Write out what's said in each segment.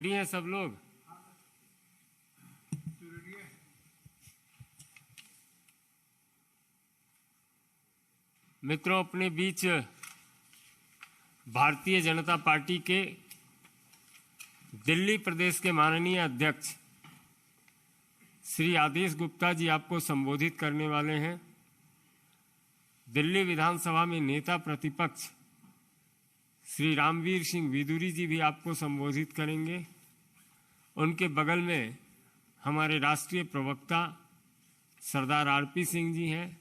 Ready हैं सब लोग? मित्रों, अपने बीच भारतीय जनता पार्टी के दिल्ली प्रदेश के माननीय अध्यक्ष श्री आदेश गुप्ता जी आपको संबोधित करने वाले हैं। दिल्ली विधानसभा में नेता प्रतिपक्ष श्री रामवीर सिंह विदुरी जी भी आपको संबोधित करेंगे। उनके बगल में हमारे राष्ट्रीय प्रवक्ता सरदार आरपी सिंह जी हैं।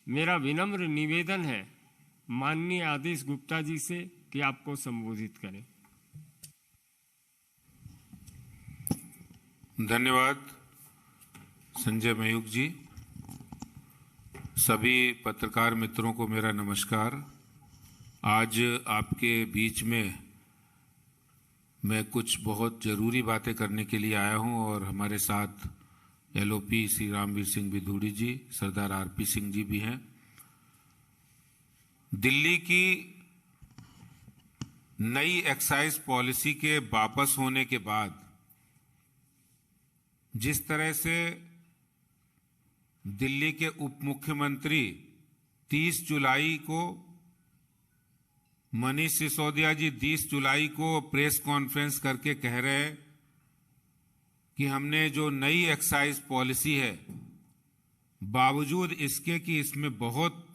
मेरा विनम्र निवेदन है माननीय आदेश गुप्ता जी से कि आपको संबोधित करें। धन्यवाद संजय मयूख जी। सभी पत्रकार मित्रों को मेरा नमस्कार। आज आपके बीच में मैं कुछ बहुत जरूरी बातें करने के लिए आया हूं और हमारे साथ एलओपी श्री रामवीर सिंह विदुरी जी, सरदार आरपी सिंह जी भी हैं। दिल्ली की नई एक्साइज पॉलिसी के वापस होने के बाद जिस तरह से दिल्ली के उप मुख्यमंत्री 30 जुलाई को मनीष सिसोदिया जी 30 जुलाई को प्रेस कॉन्फ्रेंस करके कह रहे हैं कि हमने जो नई एक्साइज पॉलिसी है, बावजूद इसके कि इसमें बहुत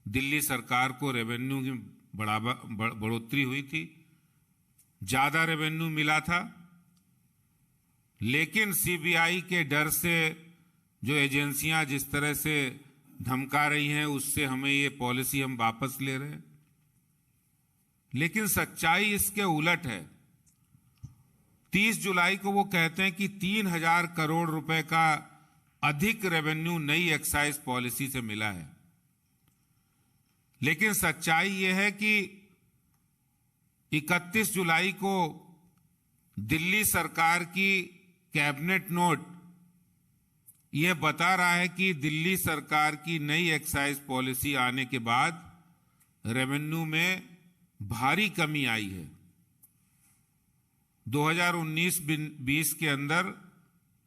दिल्ली सरकार को रेवेन्यू की बढ़ोतरी हुई थी, ज्यादा रेवेन्यू मिला था, लेकिन सीबीआई के डर से जो एजेंसियां जिस तरह से धमका रही हैं, उससे हमें ये पॉलिसी हम वापस ले रहे हैं। लेकिन सच्चाई इसके उलट है। 30 जुलाई को वो कहते हैं कि 3000 करोड़ रुपए का अधिक रेवेन्यू नई एक्साइज पॉलिसी से मिला है, लेकिन सच्चाई ये है कि 31 जुलाई को दिल्ली सरकार की कैबिनेट नोट ये बता रहा है कि दिल्ली सरकार की नई एक्साइज पॉलिसी आने के बाद रेवेन्यू में भारी कमी आई है। 2019-20 के अंदर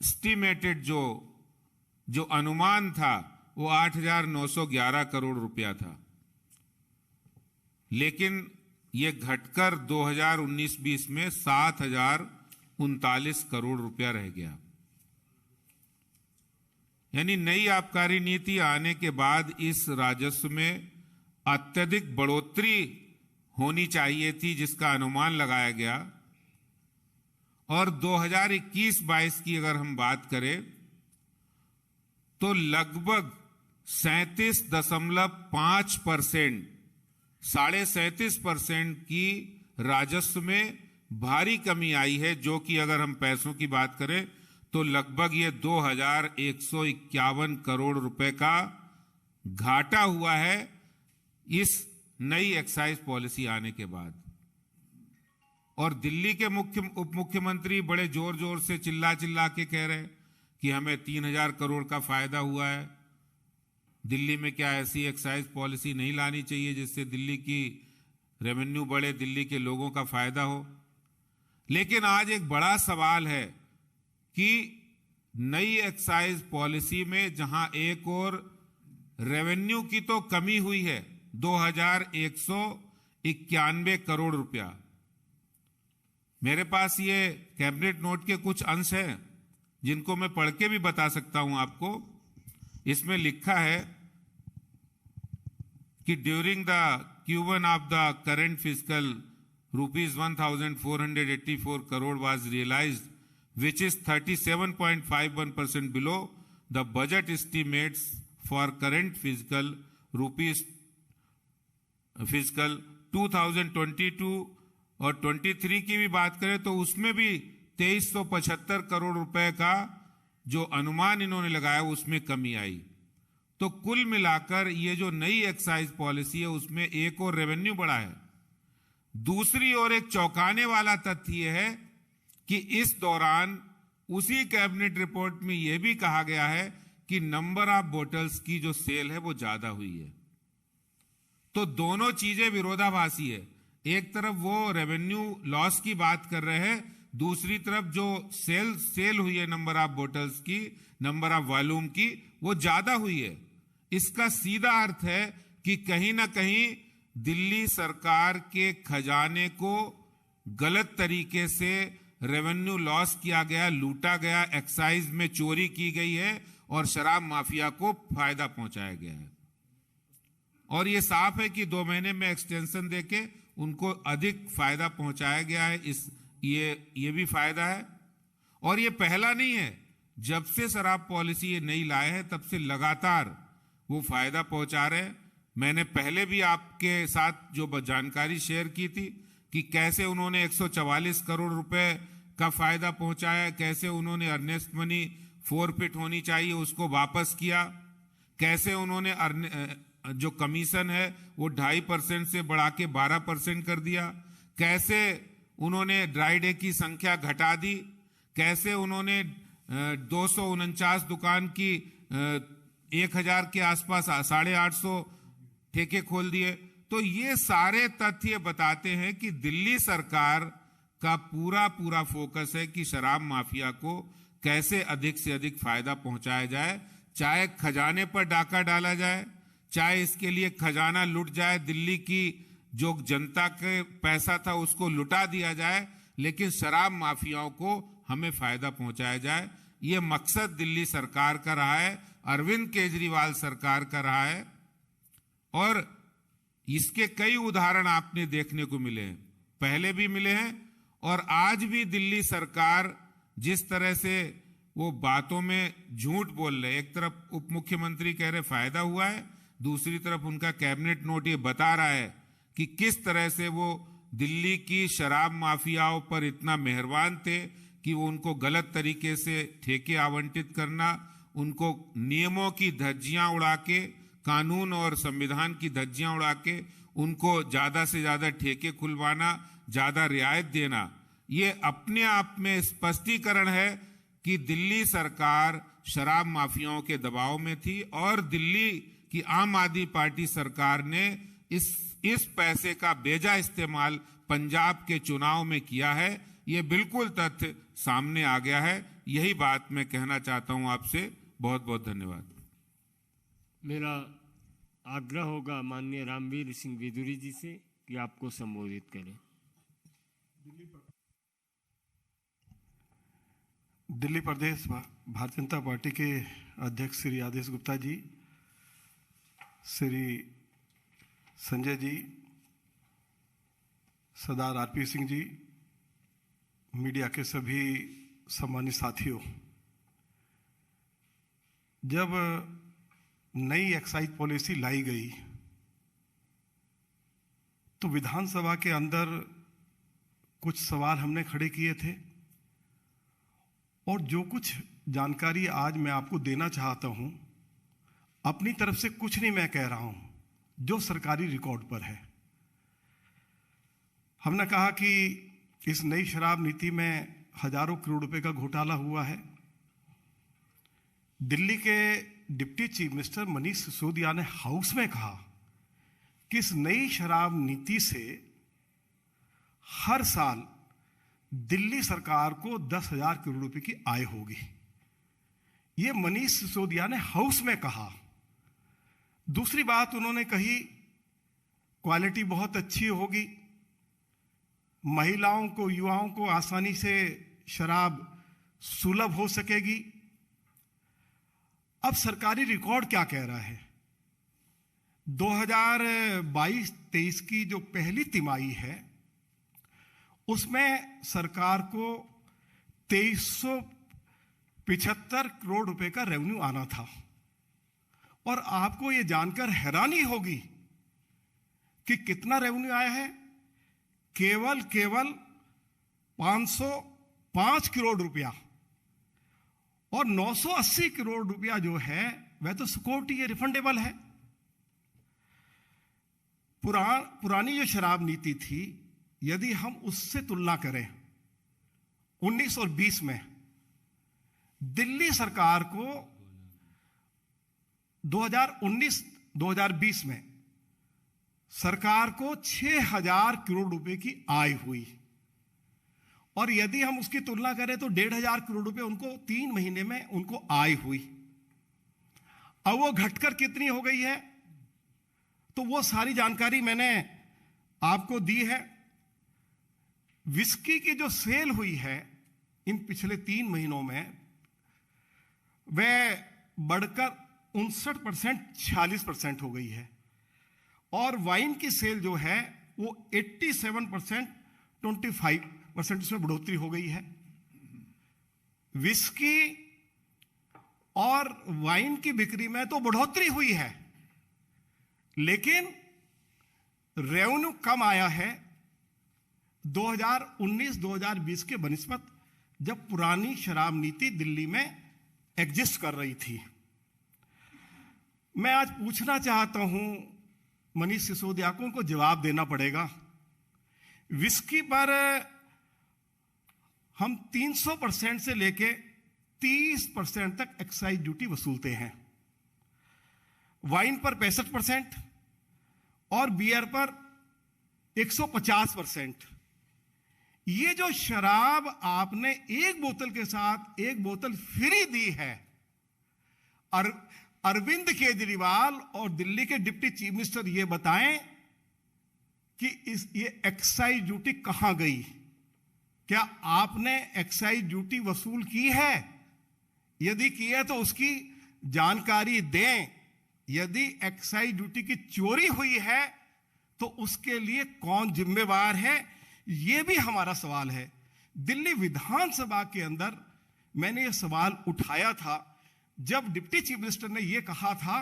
एस्टिमेटेड जो अनुमान था वो 8,911 करोड़ रुपया था, लेकिन ये घटकर 2019-20 में 7,039 करोड़ रुपया रह गया। यानी नई आबकारी नीति आने के बाद इस राजस्व में अत्यधिक बढ़ोतरी होनी चाहिए थी, जिसका अनुमान लगाया गया। और 2021-22 की अगर हम बात करें तो लगभग 37.5%, 37.5% की राजस्व में भारी कमी आई है, जो कि अगर हम पैसों की बात करें तो लगभग ये 2,151 करोड़ रुपए का घाटा हुआ है इस नई एक्साइज पॉलिसी आने के बाद। और दिल्ली के उप मुख्यमंत्री बड़े जोर जोर से चिल्ला के कह रहे हैं कि हमें 3,000 करोड़ का फायदा हुआ है। दिल्ली में क्या ऐसी एक्साइज पॉलिसी नहीं लानी चाहिए जिससे दिल्ली की रेवेन्यू बढ़े, दिल्ली के लोगों का फायदा हो? लेकिन आज एक बड़ा सवाल है कि नई एक्साइज पॉलिसी में जहां एक और रेवेन्यू की तो कमी हुई है 2,191 करोड़ रुपया। मेरे पास ये कैबिनेट नोट के कुछ अंश हैं जिनको मैं पढ़ के भी बता सकता हूं आपको। इसमें लिखा है कि during the Q1 of the current physical ₹1,484 crore was realized, which is 37.51% below the budget estimates for current fiscal 2022 और 23 की भी बात करें तो उसमें भी 2,375 करोड़ रुपए का जो अनुमान इन्होंने लगाया उसमें कमी आई। तो कुल मिलाकर ये जो नई एक्साइज पॉलिसी है उसमें एक और रेवेन्यू बढ़ा है। दूसरी ओर एक चौंकाने वाला तथ्य यह है कि इस दौरान उसी कैबिनेट रिपोर्ट में यह भी कहा गया है कि नंबर ऑफ बोटल्स की जो सेल है वो ज्यादा हुई है। तो दोनों चीजें विरोधाभासी है। एक तरफ वो रेवेन्यू लॉस की बात कर रहे हैं, दूसरी तरफ जो सेल हुई है नंबर ऑफ बोतल्स की, नंबर ऑफ वॉल्यूम की, वो ज्यादा हुई है। इसका सीधा अर्थ है कि कहीं ना कहीं दिल्ली सरकार के खजाने को गलत तरीके से रेवेन्यू लॉस किया गया, लूटा गया, एक्साइज में चोरी की गई है और शराब माफिया को फायदा पहुंचाया गया है। और ये साफ है कि 2 महीने में एक्सटेंशन देके उनको अधिक फायदा पहुंचाया गया है। ये भी फायदा है। और ये पहला नहीं है, जब से शराब पॉलिसी ये नई लाए है तब से लगातार वो फायदा पहुंचा रहे हैं। मैंने पहले भी आपके साथ जो जानकारी शेयर की थी कि कैसे उन्होंने 144 करोड़ रुपए का फायदा पहुंचाया, कैसे उन्होंने अर्नेस्ट मनी फोरफिट होनी चाहिए उसको वापस किया, कैसे उन्होंने जो कमीशन है वो 2.5% से बढ़ा के 12% कर दिया, कैसे उन्होंने ड्राई डे की संख्या घटा दी, कैसे उन्होंने 249 दुकान की 1000 के आसपास 850 ठेके खोल दिए। तो ये सारे तथ्य बताते हैं कि दिल्ली सरकार का पूरा फोकस है कि शराब माफिया को कैसे अधिक से अधिक फायदा पहुंचाया जाए, चाहे खजाने पर डाका डाला जाए, चाहे इसके लिए खजाना लुट जाए, दिल्ली की जो जनता के पैसा था उसको लुटा दिया जाए, लेकिन शराब माफियाओं को हमें फायदा पहुंचाया जाए। ये मकसद दिल्ली सरकार का रहा है, अरविंद केजरीवाल सरकार का रहा है। और इसके कई उदाहरण आपने देखने को मिले हैं, पहले भी मिले हैं और आज भी दिल्ली सरकार जिस तरह से वो बातों में झूठ बोल रहे, एक तरफ उप मुख्यमंत्री कह रहे फायदा हुआ है, दूसरी तरफ उनका कैबिनेट नोट ये बता रहा है कि किस तरह से वो दिल्ली की शराब माफियाओं पर इतना मेहरबान थे कि वो उनको गलत तरीके से ठेके आवंटित करना, उनको नियमों की धज्जियां उड़ा के, कानून और संविधान की धज्जियां उड़ा के उनको ज्यादा से ज्यादा ठेके खुलवाना, ज्यादा रियायत देना, ये अपने आप में स्पष्टीकरण है कि दिल्ली सरकार शराब माफियाओं के दबाव में थी और दिल्ली की आम आदमी पार्टी सरकार ने इस पैसे का बेजा इस्तेमाल पंजाब के चुनाव में किया है। ये बिल्कुल तथ्य सामने आ गया है। यही बात मैं कहना चाहता हूं आपसे। बहुत बहुत धन्यवाद। मेरा आग्रह होगा माननीय रामवीर सिंह विदुरी जी से कि आपको संबोधित करें। दिल्ली प्रदेश भारतीय जनता पार्टी के अध्यक्ष श्री आदेश गुप्ता जी, श्री संजय जी, सरदार आरपी सिंह जी, मीडिया के सभी सम्मानित साथियों, जब नई एक्साइज पॉलिसी लाई गई तो विधानसभा के अंदर कुछ सवाल हमने खड़े किए थे और जो कुछ जानकारी आज मैं आपको देना चाहता हूं, अपनी तरफ से कुछ नहीं मैं कह रहा हूं, जो सरकारी रिकॉर्ड पर है। हमने कहा कि इस नई शराब नीति में हजारों करोड़ रुपए का घोटाला हुआ है। दिल्ली के deputy chief minister Manish Sisodia ने हाउस में कहा कि इस नई शराब नीति से हर साल दिल्ली सरकार को 10,000 करोड़ रुपए की आय होगी। यह मनीष सिसोदिया ने हाउस में कहा। दूसरी बात उन्होंने कही, क्वालिटी बहुत अच्छी होगी, महिलाओं को, युवाओं को आसानी से शराब सुलभ हो सकेगी। अब सरकारी रिकॉर्ड क्या कह रहा है? 2022-23 की जो पहली तिमाही है उसमें सरकार को 2375 करोड़ रुपए का रेवेन्यू आना था। और आपको यह जानकर हैरानी होगी कि कितना रेवेन्यू आया है। केवल 505 करोड़ रुपया, और 980 करोड़ रुपया जो है वह तो सिक्योरिटी है, रिफंडेबल है। पुरानी जो शराब नीति थी, यदि हम उससे तुलना करें 19 और 20 में, दिल्ली सरकार को 2019-2020 में सरकार को 6,000 करोड़ रुपए की आय हुई और यदि हम उसकी तुलना करें तो 1,500 करोड़ रुपए उनको 3 महीने में उनको आय हुई। अब वो घटकर कितनी हो गई है, तो वो सारी जानकारी मैंने आपको दी है। विस्की की जो सेल हुई है इन पिछले 3 महीनों में, वह बढ़कर 59% 46% हो गई है। और वाइन की सेल जो है वो 87% 25% उसमें बढ़ोतरी हो गई है। विस्की और वाइन की बिक्री में तो बढ़ोतरी हुई है, लेकिन रेवेन्यू कम आया है 2019-2020 के बनिस्बत, जब पुरानी शराब नीति दिल्ली में एग्जिस्ट कर रही थी। मैं आज पूछना चाहता हूं मनीष सिसोदिया को, उनको जवाब देना पड़ेगा। विस्की पर हम 300% से लेके 30% तक एक्साइज ड्यूटी वसूलते हैं, वाइन पर 65% और बियर पर 150%। ये जो शराब आपने एक बोतल के साथ एक बोतल फ्री दी है, अरविंद केजरीवाल और दिल्ली के डिप्टी चीफ मिनिस्टर ये बताएं कि ये एक्साइज ड्यूटी कहां गई? क्या आपने एक्साइज ड्यूटी वसूल की है? यदि की है तो उसकी जानकारी दें। यदि एक्साइज ड्यूटी की चोरी हुई है तो उसके लिए कौन जिम्मेवार है, यह भी हमारा सवाल है। दिल्ली विधानसभा के अंदर मैंने यह सवाल उठाया था जब डिप्टी चीफ मिनिस्टर ने यह कहा था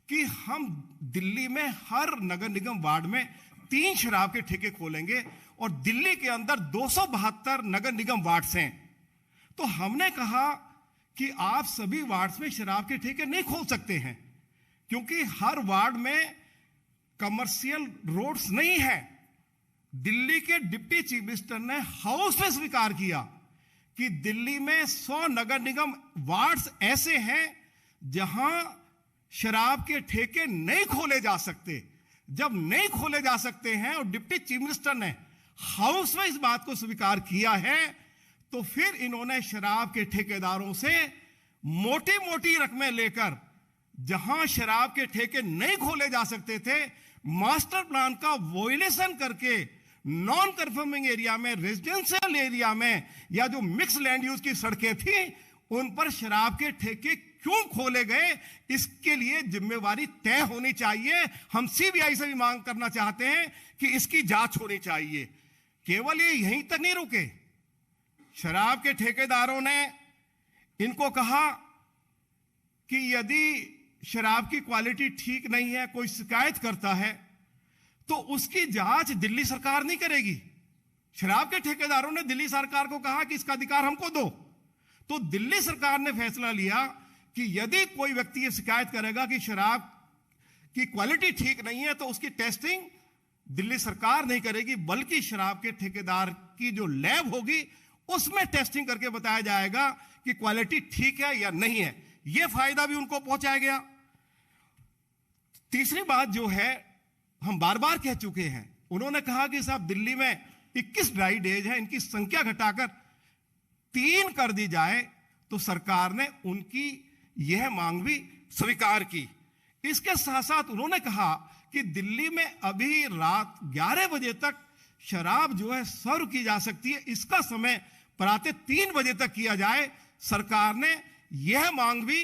कि हम दिल्ली में हर नगर निगम वार्ड में 3 शराब के ठेके खोलेंगे और दिल्ली के अंदर 272 नगर निगम वार्ड्स हैं। तो हमने कहा कि आप सभी वार्ड्स में शराब के ठेके नहीं खोल सकते हैं, क्योंकि हर वार्ड में कमर्शियल रोड्स नहीं है। दिल्ली के डिप्टी चीफ मिनिस्टर ने हाउस में स्वीकार किया कि दिल्ली में 100 नगर निगम वार्ड्स ऐसे हैं जहां शराब के ठेके नहीं खोले जा सकते। जब नहीं खोले जा सकते हैं और डिप्टी चीफ मिनिस्टर ने हाउस में इस बात को स्वीकार किया है, तो फिर इन्होंने शराब के ठेकेदारों से मोटी मोटी रकमें लेकर, जहां शराब के ठेके नहीं खोले जा सकते थे, मास्टर प्लान का वोलेशन करके नॉन कंफर्मिंग एरिया में, रेजिडेंशियल एरिया में, या जो मिक्स लैंड यूज की सड़कें थी उन पर शराब के ठेके क्यों खोले गए, इसके लिए जिम्मेवारी तय होनी चाहिए। हम सीबीआई से भी मांग करना चाहते हैं कि इसकी जांच होनी चाहिए। केवल ये यहीं तक नहीं रुके, शराब के ठेकेदारों ने इनको कहा कि यदि शराब की क्वालिटी ठीक नहीं है, कोई शिकायत करता है, तो उसकी जांच दिल्ली सरकार नहीं करेगी। शराब के ठेकेदारों ने दिल्ली सरकार को कहा कि इसका अधिकार हमको दो। तो दिल्ली सरकार ने फैसला लिया कि यदि कोई व्यक्ति ये शिकायत करेगा कि शराब की क्वालिटी ठीक नहीं है, तो उसकी टेस्टिंग दिल्ली सरकार नहीं करेगी, बल्कि शराब के ठेकेदार की जो लैब होगी उसमें टेस्टिंग करके बताया जाएगा कि क्वालिटी ठीक है या नहीं है। यह फायदा भी उनको पहुंचाया गया। तीसरी बात जो है, हम बार बार कह चुके हैं, उन्होंने कहा कि साहब दिल्ली में 21 ड्राई डेज है, इनकी संख्या घटाकर 3 कर दी जाए। तो सरकार ने उनकी यह मांग भी स्वीकार की। इसके साथ साथ उन्होंने कहा कि दिल्ली में अभी रात 11 बजे तक शराब जो है सर्व की जा सकती है, इसका समय प्रातः 3 बजे तक किया जाए। सरकार ने यह मांग भी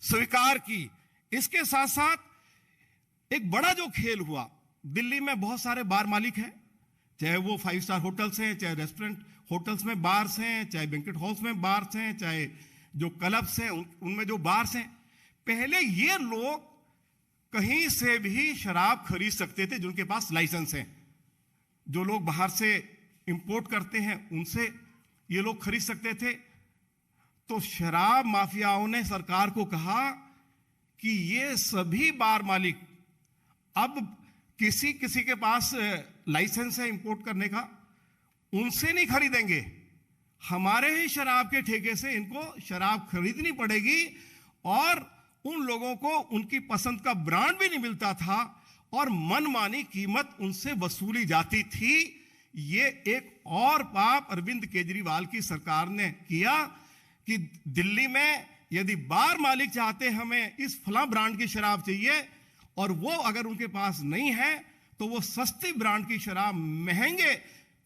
स्वीकार की। इसके साथ साथ एक बड़ा जो खेल हुआ, दिल्ली में बहुत सारे बार मालिक हैं, चाहे वो 5 स्टार होटल्स हैं, चाहे रेस्टोरेंट होटल्स में बार्स हैं, चाहे बैंक्वेट हॉल्स में बार्स हैं, चाहे जो क्लब्स हैं उनमें जो बार्स हैं। पहले ये लोग कहीं से भी शराब खरीद सकते थे जिनके पास लाइसेंस है। जो लोग बाहर से इंपोर्ट करते हैं उनसे ये लोग खरीद सकते थे। तो शराब माफियाओं ने सरकार को कहा कि ये सभी बार मालिक अब किसी किसी के पास लाइसेंस है इंपोर्ट करने का, उनसे नहीं खरीदेंगे, हमारे ही शराब के ठेके से इनको शराब खरीदनी पड़ेगी। और उन लोगों को उनकी पसंद का ब्रांड भी नहीं मिलता था और मनमानी कीमत उनसे वसूली जाती थी। ये एक और पाप अरविंद केजरीवाल की सरकार ने किया कि दिल्ली में यदि बार मालिक चाहते हमें इस फला ब्रांड की शराब चाहिए और वो अगर उनके पास नहीं है तो वो सस्ती ब्रांड की शराब महंगे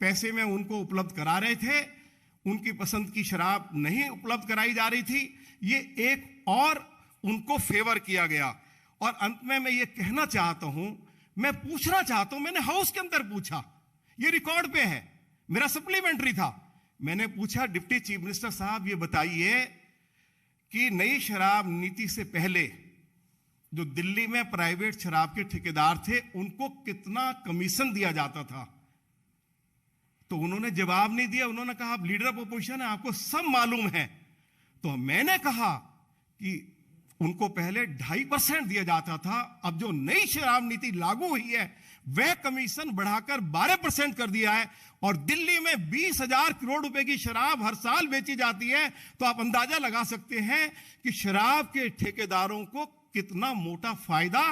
पैसे में उनको उपलब्ध करा रहे थे। उनकी पसंद की शराब नहीं उपलब्ध कराई जा रही थी। ये एक और उनको फेवर किया गया। और अंत में मैं ये कहना चाहता हूं, मैं पूछना चाहता हूं, मैंने हाउस के अंदर पूछा, ये रिकॉर्ड पे है, मेरा सप्लीमेंट्री था। मैंने पूछा, डिप्टी चीफ मिनिस्टर साहब ये बताइए कि नई शराब नीति से पहले जो दिल्ली में प्राइवेट शराब के ठेकेदार थे उनको कितना कमीशन दिया जाता था? तो उन्होंने जवाब नहीं दिया। उन्होंने कहा आप लीडर ऑफ अपोजिशन है, आपको सब मालूम है। तो मैंने कहा कि उनको पहले 2.5% दिया जाता था, अब जो नई शराब नीति लागू हुई है वह कमीशन बढ़ाकर 12% कर दिया है। और दिल्ली में 20,000 करोड़ रुपए की शराब हर साल बेची जाती है। तो आप अंदाजा लगा सकते हैं कि शराब के ठेकेदारों को कितना मोटा फायदा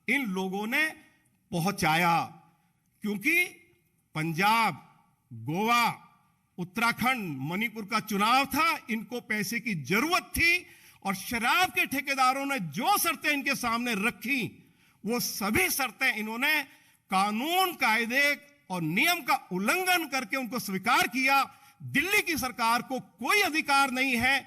इन लोगों ने पहुंचाया। क्योंकि पंजाब, गोवा, उत्तराखंड, मणिपुर का चुनाव था, इनको पैसे की जरूरत थी और शराब के ठेकेदारों ने जो शर्तें इनके सामने रखी वो सभी शर्तें इन्होंने कानून, कायदे और नियम का उल्लंघन करके उनको स्वीकार किया। दिल्ली की सरकार को कोई अधिकार नहीं है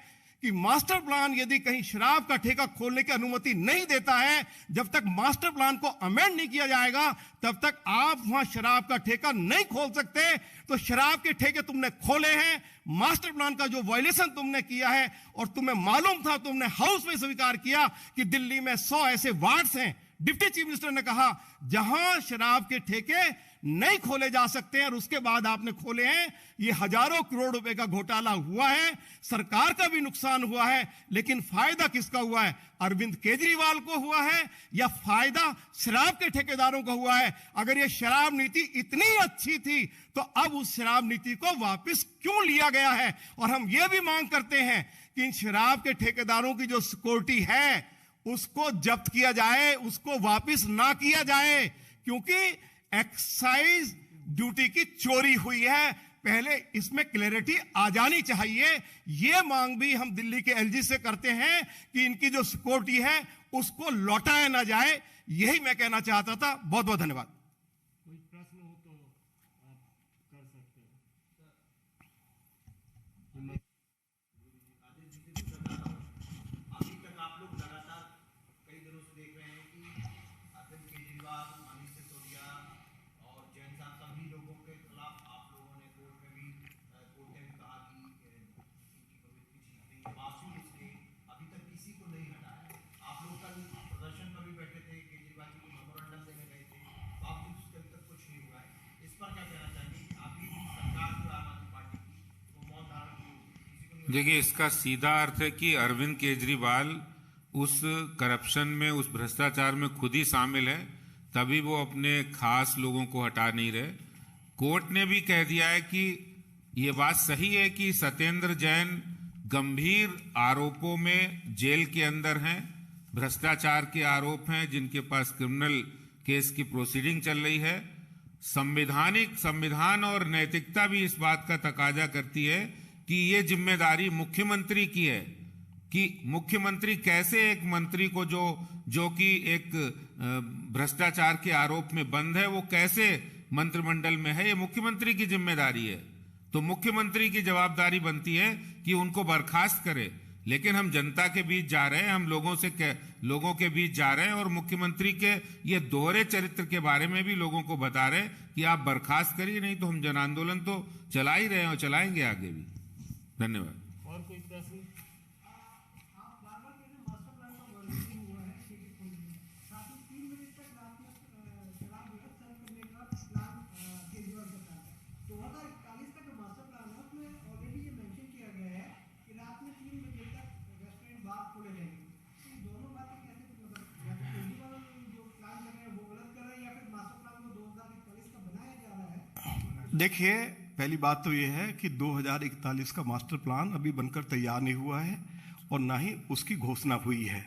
कि मास्टर प्लान यदि कहीं शराब का ठेका खोलने की अनुमति नहीं देता है, जब तक मास्टर प्लान को अमेंड नहीं किया जाएगा तब तक आप वहां शराब का ठेका नहीं खोल सकते। तो शराब के ठेके तुमने खोले हैं, मास्टर प्लान का जो वायलेशन तुमने किया है, और तुम्हें मालूम था, तुमने हाउस में स्वीकार किया कि दिल्ली में 100 ऐसे वार्ड्स हैं। डिप्टी चीफ मिनिस्टर ने कहा जहां शराब के ठेके नहीं खोले जा सकते हैं और उसके बाद आपने खोले हैं। ये हजारों करोड़ रुपए का घोटाला हुआ है, सरकार का भी नुकसान हुआ है, लेकिन फायदा किसका हुआ है? अरविंद केजरीवाल को हुआ है या फायदा शराब के ठेकेदारों को हुआ है? अगर ये शराब नीति इतनी अच्छी थी तो अब उस शराब नीति को वापस क्यों लिया गया है? और हम ये भी मांग करते हैं कि इन शराब के ठेकेदारों की जो सिक्योरिटी है उसको जब्त किया जाए, उसको वापस ना किया जाए, क्योंकि एक्साइज ड्यूटी की चोरी हुई है। पहले इसमें क्लैरिटी आ जानी चाहिए। यह मांग भी हम दिल्ली के एलजी से करते हैं कि इनकी जो सिक्योरिटी है उसको लौटाया ना जाए। यही मैं कहना चाहता था। बहुत बहुत धन्यवाद। कोई प्रश्न हो तो आप कर सकते हैं। अभी तक आप लोग लगातार कई दिनों से देख रहे हैं कि अरविंद केजरीवाल, मनीष सिसोदिया और जैन साहब सभी लोगों के खिलाफ आप लोगों ने कोर्ट ने भी कहा कि इनकी प्रवृत्ति ठीक नहीं। बावजूद इसके अभी तक किसी को नहीं हटाया। आप लोग कल प्रदर्शन पर भी बैठे थे, केजरीवाल जी को मेमोरेंडम देने गए थे, बावजूद उसके अभी तक कुछ नहीं हुआ है। इस पर क्या कहना चाहिए? अभी सरकार जो आम आदमी पार्टी की वो मौत धारण की किसी को नहीं। देखिए, इसका सीधा अर्थ है कि अरविंद केजरीवाल उस करप्शन में, उस भ्रष्टाचार में खुद ही शामिल है, तभी वो अपने खास लोगों को हटा नहीं रहे। कोर्ट ने भी कह दिया है कि ये बात सही है कि सत्येंद्र जैन गंभीर आरोपों में जेल के अंदर हैं, भ्रष्टाचार के आरोप हैं, जिनके पास क्रिमिनल केस की प्रोसीडिंग चल रही है। संविधान और नैतिकता भी इस बात का तकाजा करती है कि ये जिम्मेदारी मुख्यमंत्री की है कि मुख्यमंत्री कैसे एक मंत्री को जो कि एक भ्रष्टाचार के आरोप में बंद है, वो कैसे मंत्रिमंडल में है, ये मुख्यमंत्री की जिम्मेदारी है। तो मुख्यमंत्री की जवाबदारी बनती है कि उनको बर्खास्त करे। लेकिन हम जनता के बीच जा रहे हैं, हम लोगों के बीच जा रहे हैं और मुख्यमंत्री के ये दोहरे चरित्र के बारे में भी लोगों को बता रहे हैं कि आप बर्खास्त करिए, नहीं तो हम जन आंदोलन तो चला ही रहे हैं और चलाएंगे आगे भी। धन्यवाद। और कोई प्रश्न? देखिए, पहली बात तो यह है कि 2041 का मास्टर प्लान अभी बनकर तैयार नहीं हुआ है और ना ही उसकी घोषणा हुई है।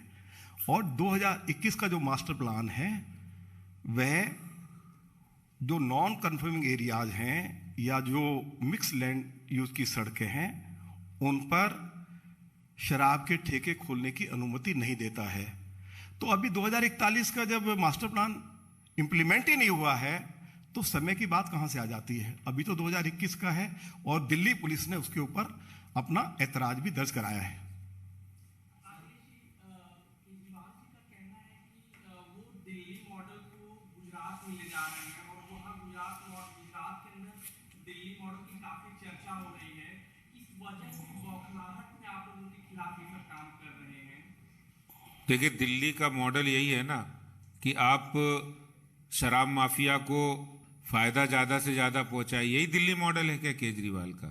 और 2021 का जो मास्टर प्लान है वह जो नॉन कन्फर्मिंग एरियाज हैं या जो मिक्स लैंड यूज की सड़कें हैं उन पर शराब के ठेके खोलने की अनुमति नहीं देता है। तो अभी 2041 का जब मास्टर प्लान इंप्लीमेंट ही नहीं हुआ है तो समय की बात कहां से आ जाती है? अभी तो 2021 का है और दिल्ली पुलिस ने उसके ऊपर अपना ऐतराज भी दर्ज कराया है। देखिए, दिल्ली का मॉडल यही है ना कि आप शराब माफिया को फायदा ज्यादा से ज्यादा पहुंचाए। यही दिल्ली मॉडल है क्या केजरीवाल का?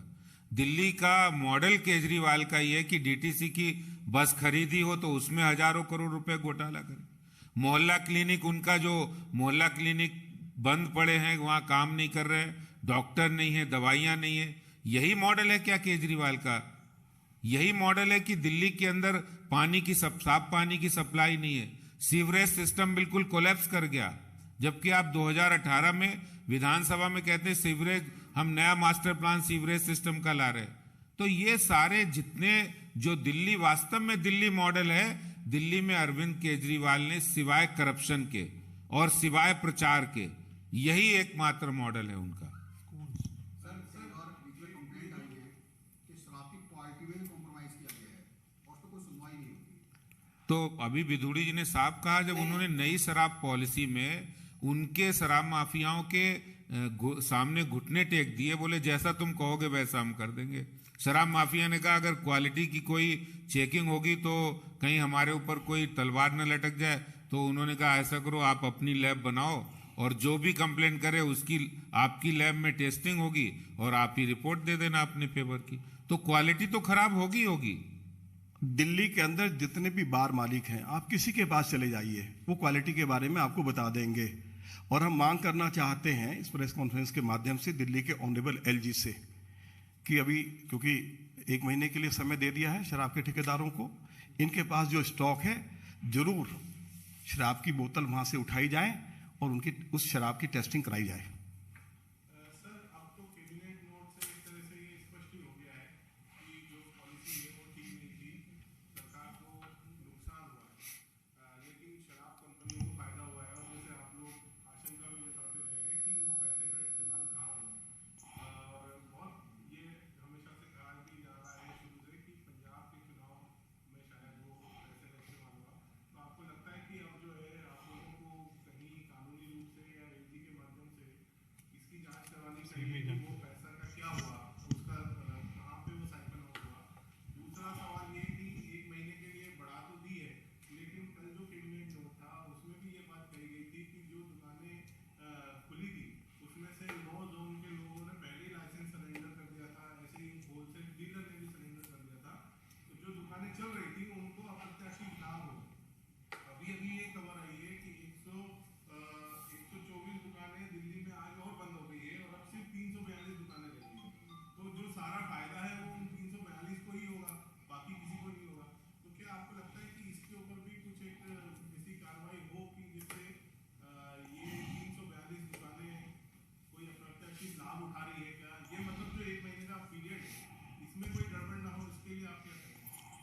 दिल्ली का मॉडल केजरीवाल का ये है कि डीटीसी की बस खरीदी हो तो उसमें हजारों करोड़ रुपए घोटाला करे। मोहल्ला क्लिनिक, उनका जो मोहल्ला क्लिनिक बंद पड़े हैं, वहां काम नहीं कर रहे, डॉक्टर नहीं है, दवाइयां नहीं है। यही मॉडल है क्या केजरीवाल का? यही मॉडल है कि दिल्ली के अंदर पानी की साफ पानी की सप्लाई नहीं है, सीवरेज सिस्टम बिल्कुल कोलैप्स कर गया, जबकि आप 2018 में विधानसभा में कहते हैं सीवरेज, हम नया मास्टर प्लान सीवरेज सिस्टम का ला रहे। तो ये सारे जितने जो दिल्ली वास्तव में दिल्ली मॉडल है, दिल्ली में अरविंद केजरीवाल ने सिवाय करप्शन के और सिवाय प्रचार के यही एकमात्र मॉडल है उनका। तो अभी विधुड़ी जी ने साफ कहा, जब उन्होंने नई शराब पॉलिसी में उनके शराब माफियाओं के सामने घुटने टेक दिए, बोले जैसा तुम कहोगे वैसा हम कर देंगे। शराब माफिया ने कहा अगर क्वालिटी की कोई चेकिंग होगी तो कहीं हमारे ऊपर कोई तलवार न लटक जाए, तो उन्होंने कहा ऐसा करो, आप अपनी लैब बनाओ और जो भी कंप्लेंट करे उसकी आपकी लैब में टेस्टिंग होगी और आप ही रिपोर्ट दे देना अपने फेवर की। तो क्वालिटी तो खराब होगी। दिल्ली के अंदर जितने भी बार मालिक हैं, आप किसी के पास चले जाइए, वो क्वालिटी के बारे में आपको बता देंगे। और हम मांग करना चाहते हैं इस प्रेस कॉन्फ्रेंस के माध्यम से दिल्ली के ऑनरेबल एलजी से कि अभी क्योंकि 1 महीने के लिए समय दे दिया है शराब के ठेकेदारों को, इनके पास जो स्टॉक है जरूर शराब की बोतल वहां से उठाई जाए और उनकी उस शराब की टेस्टिंग कराई जाए।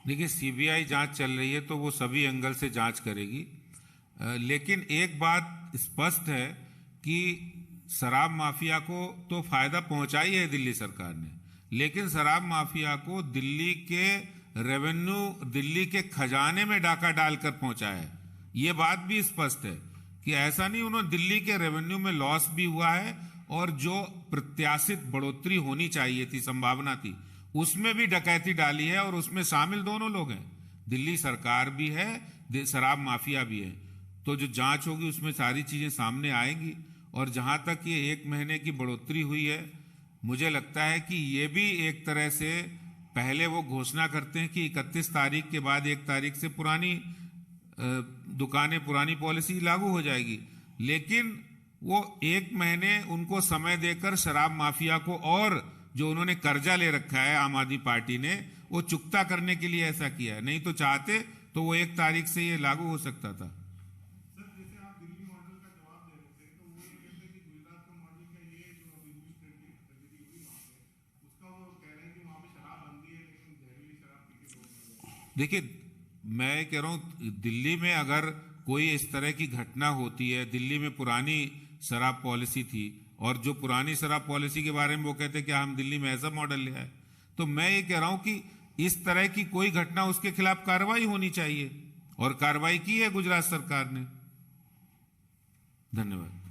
देखिए, सीबीआई जांच चल रही है तो वो सभी एंगल से जांच करेगी, लेकिन एक बात स्पष्ट है कि शराब माफिया को तो फायदा पहुंचाई है दिल्ली सरकार ने, लेकिन शराब माफिया को दिल्ली के रेवेन्यू, दिल्ली के खजाने में डाका डालकर पहुंचाया है। ये बात भी स्पष्ट है कि ऐसा नहीं, उन्होंने दिल्ली के रेवेन्यू में लॉस भी हुआ है और जो प्रत्याशित बढ़ोतरी होनी चाहिए थी, संभावना थी, उसमें भी डकैती डाली है और उसमें शामिल दोनों लोग हैं, दिल्ली सरकार भी है, शराब माफिया भी है। तो जो जांच होगी उसमें सारी चीजें सामने आएंगी। और जहां तक ये 1 महीने की बढ़ोतरी हुई है, मुझे लगता है कि ये भी एक तरह से, पहले वो घोषणा करते हैं कि 31 तारीख के बाद 1 तारीख से पुरानी दुकानें, पुरानी पॉलिसी लागू हो जाएगी, लेकिन वो 1 महीने उनको समय देकर शराब माफिया को, और जो उन्होंने कर्जा ले रखा है आम आदमी पार्टी ने, वो चुकता करने के लिए ऐसा किया है। नहीं तो चाहते तो वो 1 तारीख से ये लागू हो सकता था। देखिए, मैं कह रहा हूं दिल्ली में अगर कोई इस तरह की घटना होती है, दिल्ली में पुरानी शराब पॉलिसी थी और जो पुरानी शराब पॉलिसी के बारे में वो कहते हैं कि हम दिल्ली में ऐसा मॉडल ले आए, तो मैं ये कह रहा हूं कि इस तरह की कोई घटना उसके खिलाफ कार्रवाई होनी चाहिए और कार्रवाई की है गुजरात सरकार ने। धन्यवाद।